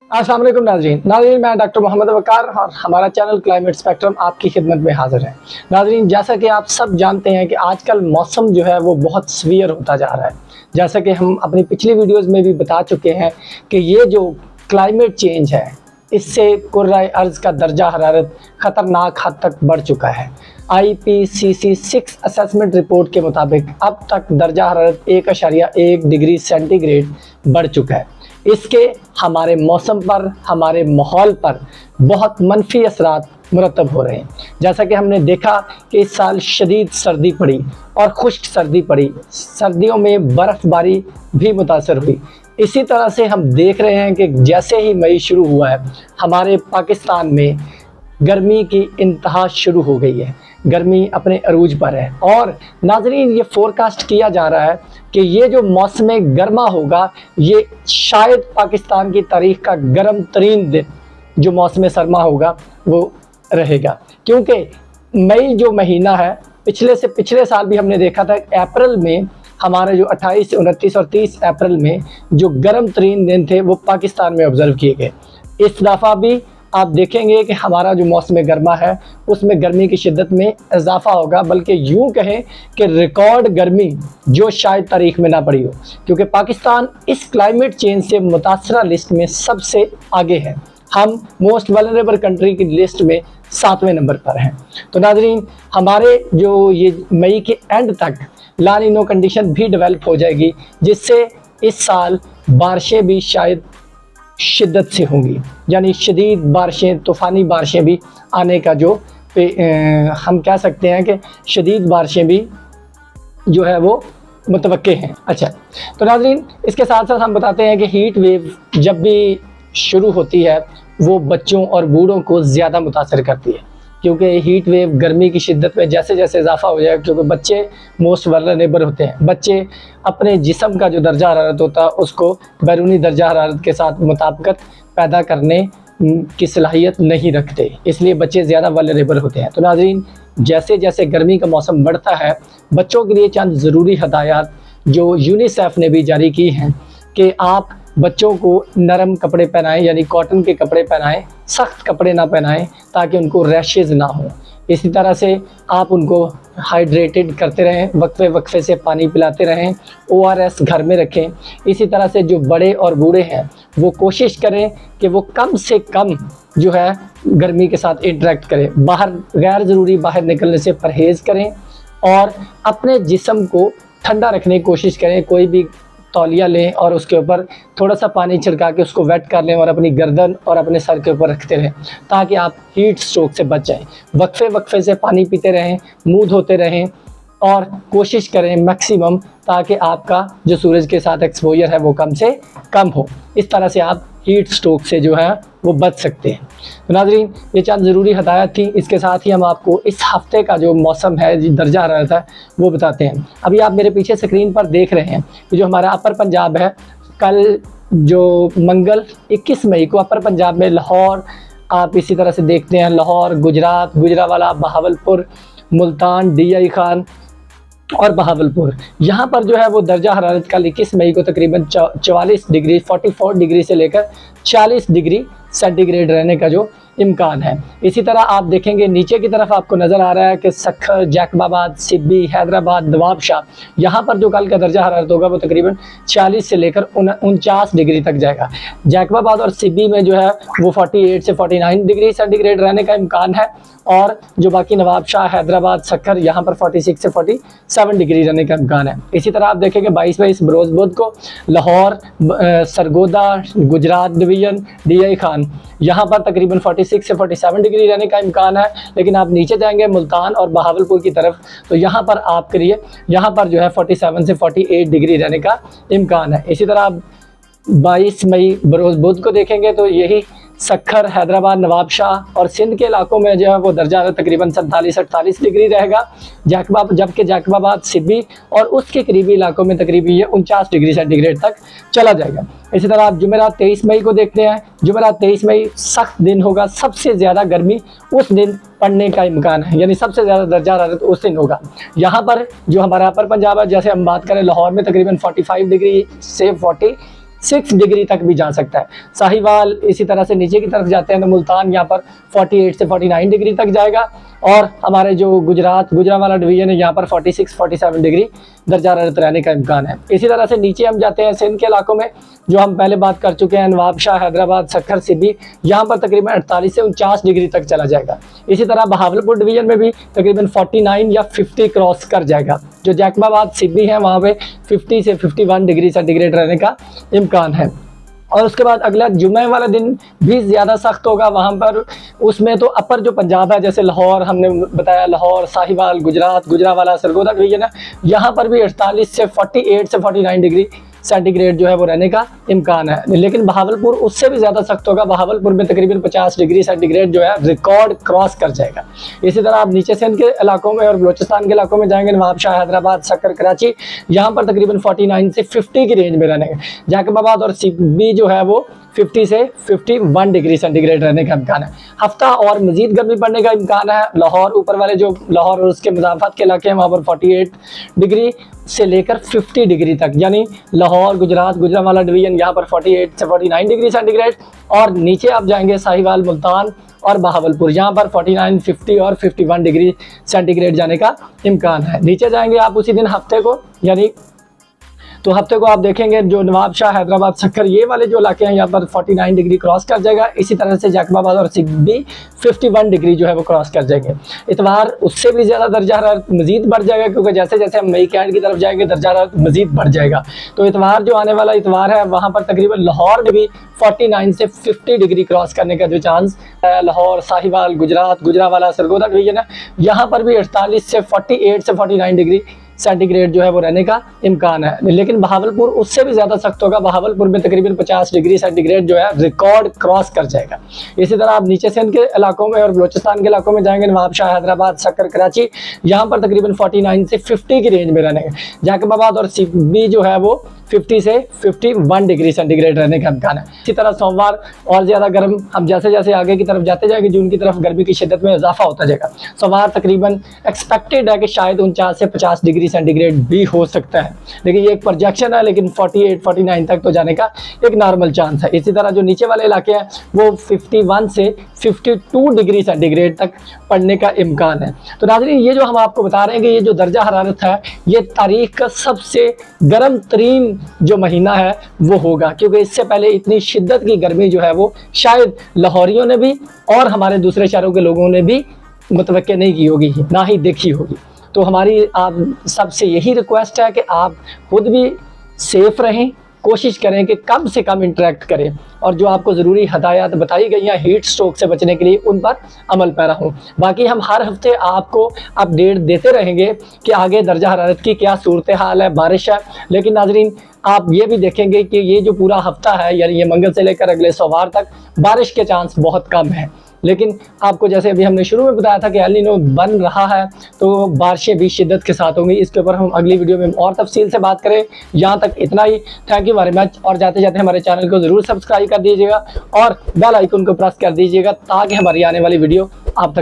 अस्सलाम वालेकुम नाज़रीन, मैं डॉक्टर मोहम्मद वकार और हमारा चैनल क्लाइमेट स्पेक्ट्रम आपकी खिदमत में हाजिर है। नाज़रीन, जैसा कि आप सब जानते हैं कि आजकल मौसम जो है वो बहुत सीवियर होता जा रहा है। जैसा कि हम अपनी पिछली वीडियोज़ में भी बता चुके हैं कि ये जो क्लाइमेट चेंज है, इससे कुर्राए अर्ज़ का दर्जा हरारत ख़तरनाक हद तक बढ़ चुका है। IPCC 6 असेसमेंट रिपोर्ट के मुताबिक अब तक दर्जा हरारत 1.1 डिग्री सेंटीग्रेड बढ़ चुका है। इसके हमारे मौसम पर, हमारे माहौल पर बहुत मनफी असरात मुरतब हो रहे हैं। जैसा कि हमने देखा कि इस साल शदीद सर्दी पड़ी और खुश्क सर्दी पड़ी, सर्दियों में बर्फ़बारी भी मुतासर हुई। इसी तरह से हम देख रहे हैं कि जैसे ही मई शुरू हुआ है, हमारे पाकिस्तान में गर्मी की इंतहा शुरू हो गई है। गर्मी अपने अरूज पर है और नाज़रीन, ये फोरकास्ट किया जा रहा है कि ये जो मौसम गर्मा होगा, ये शायद पाकिस्तान की तारीख़ का गर्म तरीन दिन जो मौसम सरमा होगा वो रहेगा। क्योंकि मई जो महीना है, पिछले साल भी हमने देखा था अप्रैल में हमारे जो 28, 29 और 30 अप्रैल में जो गर्म तरीन दिन थे वो पाकिस्तान में ऑब्ज़र्व किए गए। इस दफ़ा भी आप देखेंगे कि हमारा जो मौसम गर्मा है उसमें गर्मी की शिद्दत में इजाफा होगा, बल्कि यूँ कहें कि रिकॉर्ड गर्मी जो शायद तारीख़ में ना पड़ी हो, क्योंकि पाकिस्तान इस क्लाइमेट चेंज से मुतासरा लिस्ट में सबसे आगे है। हम मोस्ट वल्नरेबल कंट्री की लिस्ट में 7वें नंबर पर हैं। तो नाज़रीन, हमारे जो ये मई के एंड तक ला नीनो कंडीशन भी डेवलप हो जाएगी, जिससे इस साल बारिशें भी शायद शिद्दत से होंगी, यानी शदीद बारिशें, तूफ़ानी बारिशें भी आने का जो हम कह सकते हैं कि शदीद बारिशें भी जो है वो मुतवक्के हैं। अच्छा, तो नाज़रीन, इसके साथ साथ हम बताते हैं कि हीट वेव जब भी शुरू होती है वो बच्चों और बूढ़ों को ज़्यादा मुतासर करती है, क्योंकि हीट वेव गर्मी की शिद्दत में जैसे जैसे इजाफा हो जाएगा, क्योंकि बच्चे मोस्ट वल्नरेबल होते हैं। बच्चे अपने जिस्म का जो दर्जा हरारत होता है उसको बैरूनी दर्जा हरारत के साथ मुताबिकत पैदा करने की सलाहियत नहीं रखते, इसलिए बच्चे ज़्यादा वल्नरेबल होते हैं। तो नाज़रीन, जैसे जैसे गर्मी का मौसम बढ़ता है, बच्चों के लिए चंद ज़रूरी हदायत जो यूनिसेफ ने भी जारी की हैं कि आप बच्चों को नरम कपड़े पहनाएं, यानी कॉटन के कपड़े पहनाएं, सख्त कपड़े ना पहनाएं ताकि उनको रैशेज़ ना हो। इसी तरह से आप उनको हाइड्रेटेड करते रहें, वक्फे वक्फे से पानी पिलाते रहें, ORS घर में रखें। इसी तरह से जो बड़े और बूढ़े हैं वो कोशिश करें कि वो कम से कम जो है गर्मी के साथ इंटरेक्ट करें, बाहर गैर ज़रूरी बाहर निकलने से परहेज़ करें और अपने जिस्म को ठंडा रखने की कोशिश करें। कोई भी तौलिया लें और उसके ऊपर थोड़ा सा पानी छिड़का के उसको वेट कर लें और अपनी गर्दन और अपने सर के ऊपर रखते रहें ताकि आप हीट स्ट्रोक से बच जाएं। वक्फे वक्फे से पानी पीते रहें, मुंह धोते रहें और कोशिश करें मैक्सिमम ताकि आपका जो सूरज के साथ एक्सपोजर है वो कम से कम हो। इस तरह से आप हीट स्ट्रोक से जो है वो बच सकते हैं। तो नाज़रीन, ये चंद ज़रूरी हदायत थी। इसके साथ ही हम आपको इस हफ़्ते का जो मौसम है, जो दर्जा हरारत है, वो बताते हैं। अभी आप मेरे पीछे स्क्रीन पर देख रहे हैं कि जो हमारा अपर पंजाब है, कल जो मंगल 21 मई को अपर पंजाब में लाहौर, आप इसी तरह से देखते हैं लाहौर, गुजरात, गुजरावाला, बहावलपुर, मुल्तान, DI खान और बहावलपुर, यहाँ पर जो है वो दर्जा हरारत कल 21 मई को तकरीबन 44 डिग्री 44 डिग्री से लेकर 40 डिग्री सेंटीग्रेड रहने का जो इम्कान है। इसी तरह आप देखेंगे नीचे की तरफ आपको नज़र आ रहा है कि सखर, जैकबाबाद, सिब्बी, हैदराबाद, नवाबशाह, यहाँ पर जो कल का दर्जा हरारत होगा वो तकरीबन 40 से लेकर 49 डिग्री तक जाएगा। जैकबाबाद और सिब्बी में जो है वो 48 से 49 डिग्री सेंटीग्रेड रहने का इम्कान है और जो बाकी नवाबशाह, हैदराबाद, सखर, यहाँ पर 46 से 47 डिग्री रहने का इम्कान है। इसी तरह आप देखेंगे 22 बरोज़ बुध को लाहौर, सरगोदा, गुजरात डिवीज़न, DI खान, यहाँ पर तकरीबन 46 से 47 डिग्री रहने का इम्कान है। लेकिन आप नीचे जाएंगे मुल्तान और बहावलपुर की तरफ, तो यहाँ पर आपके लिए यहाँ पर जो है 47 से 48 डिग्री रहने का इम्कान है। इसी तरह आप 22 मई बरोज़ बुध को देखेंगे तो यही सखर, हैदराबाद, नवाबशाह और सिंध के इलाकों में जो है वो दर्जा तकरीबन 47-48 डिग्री रहेगा। जबकि जैकबाबाद, सिब्बी और उसके करीबी इलाकों में तकरीबन ये 49 डिग्री सेंटीग्रेड तक चला जाएगा। इसी तरह आप जुमेरात 23 मई को देखते हैं। जुमेरात 23 मई सख्त दिन होगा, सबसे ज़्यादा गर्मी उस दिन पड़ने का इम्कान है, यानी सबसे ज़्यादा दर्जा हरारत उस दिन होगा। यहाँ पर जो हमारा अपर पंजाब है, जैसे हम बात करें लाहौर में तकरीबन 45 डिग्री से 40 46 डिग्री तक भी जा सकता है। साहिवाल इसी तरह से नीचे की तरफ जाते हैं तो मुल्तान यहाँ पर 48 से 49 डिग्री तक जाएगा, और हमारे जो गुजरांवाला डिवीजन है यहाँ पर 46-47 डिग्री दर्जा हरारत रहने का इम्कान है। इसी तरह से नीचे हम जाते हैं सिंध के इलाकों में, जो हम पहले बात कर चुके हैं, नवाबशाह, हैदराबाद, सक्खर, सिब्बी, यहाँ पर तकरीबन 48 से 49 डिग्री तक चला जाएगा। इसी तरह बहावलपुर डिवीजन में भी तकरीबन 49 या 50 क्रॉस कर जाएगा। जो जैकबाबाद, सिब्बी है वहाँ पे 50 से 51 डिग्री सेंटीग्रेड रहने का इम्कान है। और उसके बाद अगला जुम्मे वाला दिन भी ज़्यादा सख्त होगा वहाँ पर। उसमें तो अपर जो पंजाब है, जैसे लाहौर हमने बताया, लाहौर, साहिवाल, गुजरांवाला, सरगोदा डिवीजन है, यहाँ पर भी 48 से 48 से 49 डिग्री सेंटीग्रेड जो है वो रहने का इम्कान है। लेकिन बहावलपुर उससे भी ज़्यादा सख्त होगा। बहावलपुर में तकरीबन 50 डिग्री सेंटीग्रेड जो है रिकॉर्ड क्रॉस कर जाएगा। इसी तरह आप नीचे सिंध के इलाकों में और बलोचिस्तान के इलाकों में जाएंगे, नवाबशाह, हैदराबाद, सक्कर, कराची, यहाँ पर तकरीबन 49 से 50 की रेंज में रहने। जैकबाबाद और सिब्बी जो है वो 50 से 51 डिग्री सेंटीग्रेड रहने का इम्कान है। हफ्ता और मजीद गर्मी पड़ने का इम्कान है। लाहौर, ऊपर वाले जो लाहौर और उसके मुजाफत के इलाके हैं वहाँ पर 48 डिग्री से लेकर 50 डिग्री तक, यानी लाहौर, गुजरांवाला डिवीजन यहाँ पर 48 से 49 डिग्री सेंटीग्रेड। और नीचे आप जाएंगे साहिवाल, मुल्तान और बहावलपुर, यहाँ पर 49, 50 और 51 डिग्री सेंटीग्रेड जाने का इम्कान है। नीचे जाएंगे आप उसी दिन हफ्ते को, यानी तो हफ्ते को आप देखेंगे जो नवाबशाह, हैदराबाद, सक्खर, ये वाले जो इलाके हैं यहाँ पर 49 डिग्री क्रॉस कर जाएगा। इसी तरह से जैकबाबाद और सिब्बी 51 डिग्री जो है वो क्रॉस कर जाएंगे। इतवार उससे भी ज़्यादा दर्जा हरारत मजीद बढ़ जाएगा, क्योंकि जैसे जैसे हम मई के एंड की तरफ जाएंगे दर्जा हरारत मजीद बढ़ जाएगा। तो इतवार जो आने वाला इतवार है वहाँ पर तकरीबन लाहौर में भी 49 से 50 डिग्री क्रॉस करने का जो चांस है। लाहौर, साहिवाल, गुजरांवाला, सरगोदा डिवीजन है, यहाँ पर भी 48 से 49 डिग्री सेंटीग्रेड जो है वो रहने का इम्कान है। लेकिन बहावलपुर उससे भी ज़्यादा सख्त होगा। बहावलपुर में तकरीबन 50 डिग्री सेंटीग्रेड जो है रिकॉर्ड क्रॉस कर जाएगा। इसी तरह आप नीचे सिंध के इलाकों में और बलोचिस्तान के इलाकों में जाएंगे, नवाबशाह, हैदराबाद, सक्कर, कराची, यहाँ पर तकरीबन 49 से 50 की रेंज में रहने। जैकबाबाद और सिब्बी जो है वो 50 से 51 डिग्री सेंटीग्रेड रहने का इम्कान है। इसी तरह सोमवार और ज़्यादा गर्म, हम जैसे जैसे आगे की तरफ जाते जाएंगे जून की तरफ गर्मी की शिद्दत में इजाफा होता जाएगा। सोमवार तकरीबन एक्सपेक्टेड है कि शायद 49 से 50 डिग्री सेंटीग्रेड भी हो सकता है, लेकिन ये एक प्रोजेक्शन है, लेकिन 48-49 तक तो जाने का एक नॉर्मल चांस है। इसी तरह जो नीचे वाले इलाके हैं वो 51 से 52 डिग्री सेंटीग्रेड तक पड़ने का इम्कान है। तो नाज़रीन, ये जो हम आपको बता रहे हैं कि ये जो दर्जा हरारत है ये तारीख का सबसे गर्म तरीन जो महीना है वो होगा, क्योंकि इससे पहले इतनी शिद्दत की गर्मी जो है वो शायद लाहौरियों ने भी और हमारे दूसरे शहरों के लोगों ने भी मुतवक्के नहीं की होगी, ना ही देखी होगी। तो हमारी आप सबसे यही रिक्वेस्ट है कि आप खुद भी सेफ रहें, कोशिश करें कि कम से कम इंटरेक्ट करें, और जो आपको ज़रूरी हदायत बताई गई हैं हीट स्ट्रोक से बचने के लिए उन पर अमल पैरा हों। बाकी हम हर हफ्ते आपको अपडेट देते रहेंगे कि आगे दर्जा हरारत की क्या सूरत हाल है, बारिश है। लेकिन नाजरीन, आप ये भी देखेंगे कि ये जो पूरा हफ्ता है, यानी ये मंगल से लेकर अगले सोमवार तक बारिश के चांस बहुत कम हैं। लेकिन आपको जैसे अभी हमने शुरू में बताया था कि एल नीनो बन रहा है, तो बारिशें भी शिद्दत के साथ होंगी। इसके ऊपर हम अगली वीडियो में और तफसील से बात करें। यहाँ तक इतना ही। Thank you very much. और जाते जाते हमारे चैनल को ज़रूर सब्सक्राइब कर दीजिएगा और बेल आइकन को प्रेस कर दीजिएगा, ताकि हमारी आने वाली वीडियो आप तक